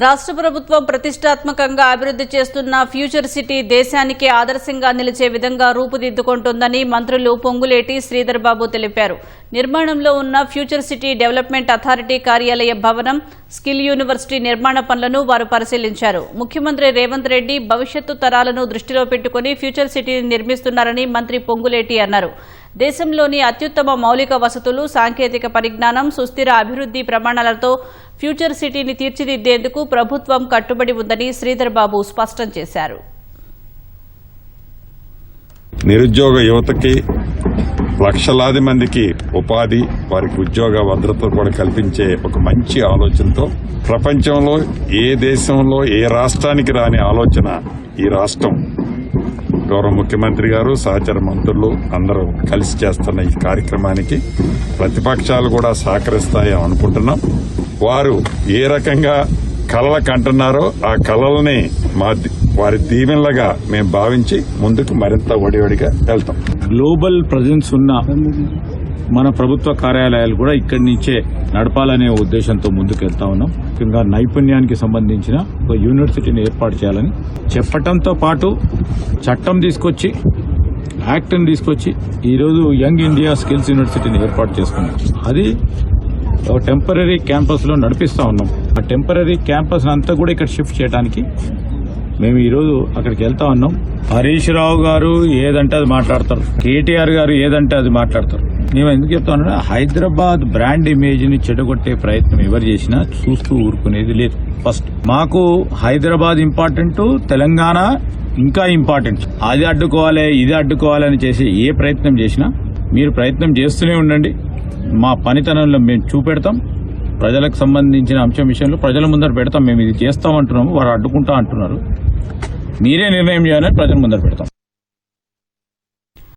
రాష్ట్ర ప్రభుత్వం ప్రతిష్టాత్మకంగా అభివృద్ధి చేస్తున్న ఫ్యూచర్ సిటీ దేశానికి ఆదర్శంగా నిలిచే విధంగా రూపుదిద్దుకుంటోందని మంత్రులు పొంగులేటి శ్రీధర్ బాబు తెలిపారు. నిర్మాణంలో ఉన్న ఫ్యూచర్ సిటీ డెవలప్మెంట్ అథారిటీ కార్యాలయ భవనం, స్కిల్ యూనివర్సిటీ నిర్మాణ పనులను వారు పరిశీలించారు. ముఖ్యమంత్రి రేవంత్ రెడ్డి భవిష్యత్తు తరాలను దృష్టిలో పెట్టుకుని ఫ్యూచర్ సిటీని నిర్మిస్తున్నారని మంత్రి పొంగులేటి అన్నారు. దేశంలోని అత్యుత్తమ మౌలిక వసతులు, సాంకేతిక పరిజ్ఞానం, సుస్థిర అభివృద్ధి ప్రమాణాలతో ఫ్యూచర్ సిటీని తీర్చిదిద్దేందుకు ప్రభుత్వం కట్టుబడి ఉందని శ్రీధర్ బాబు స్పష్టం చేశారు. నిరుద్యోగ యువతకి లక్షలాది మందికి ఉపాధి, వారికి ఉద్యోగ భద్రత కూడా కల్పించే ఒక మంచి ఆలోచనతో ప్రపంచంలో ఏ దేశంలో ఏ రాష్ట్రానికి రాని ఆలోచన ఈ రాష్ట్రం గౌరవ ముఖ్యమంత్రి గారు, సహచర మంత్రులు అందరూ కలిసి చేస్తున్న ఈ కార్యక్రమానికి ప్రతిపక్షాలు కూడా సహకరిస్తాయని అనుకుంటున్నాం. వారు ఏ రకంగా కలలు కంటున్నారో ఆ కలలని వారి దీవెనలుగా మేము భావించి ముందుకు మరింత ఒడివడిగా వెళ్తాం. గ్లోబల్ ప్రజెన్స్ ఉన్న మన ప్రభుత్వ కార్యాలయాలు కూడా ఇక్కడి నుంచే నడపాలనే ఉద్దేశంతో ముందుకెళ్తా ఉన్నాం. ముఖ్యంగా నైపుణ్యానికి సంబంధించిన ఒక యూనివర్సిటీని ఏర్పాటు చేయాలని చెప్పటంతో పాటు చట్టం తీసుకొచ్చి, యాక్ట్ని తీసుకొచ్చి ఈరోజు యంగ్ ఇండియా స్కిల్స్ యూనివర్సిటీని ఏర్పాటు చేసుకున్నాం. అది ఒక టెంపరీ క్యాంపస్ లో నడిపిస్తా ఉన్నాం. ఆ టెంపరీ క్యాంపస్ అంతా కూడా ఇక్కడ షిఫ్ట్ చేయడానికి మేము ఈరోజు అక్కడికి వెళ్తా ఉన్నాం. హరీష్ రావు గారు ఏదంటే అది మాట్లాడతారు, కేటీఆర్ గారు ఏదంటే అది మాట్లాడతారు. మేము ఎందుకు చెప్తామన్నా, హైదరాబాద్ బ్రాండ్ ఇమేజ్ ని చెడగొట్టే ప్రయత్నం ఎవరు చేసినా చూస్తూ ఊరుకునేది లేదు. ఫస్ట్ మాకు హైదరాబాద్ ఇంపార్టెంట్, తెలంగాణ ఇంకా ఇంపార్టెంట్. అది అడ్డుకోవాలి, ఇది అడ్డుకోవాలి అని చేసి ఏ ప్రయత్నం చేసినా మీరు ప్రయత్నం చేస్తూనే ఉండండి. మా పనితనంలో మేము చూపెడతాం. ప్రజలకు సంబంధించిన అంశం విషయంలో ప్రజల ముందర పెడతాం. మేము ఇది చేస్తామంటున్నాము, వారు అడ్డుకుంటా అంటున్నారు. మీరే నిర్ణయం చేయాలని ప్రజల ముందర పెడతాం.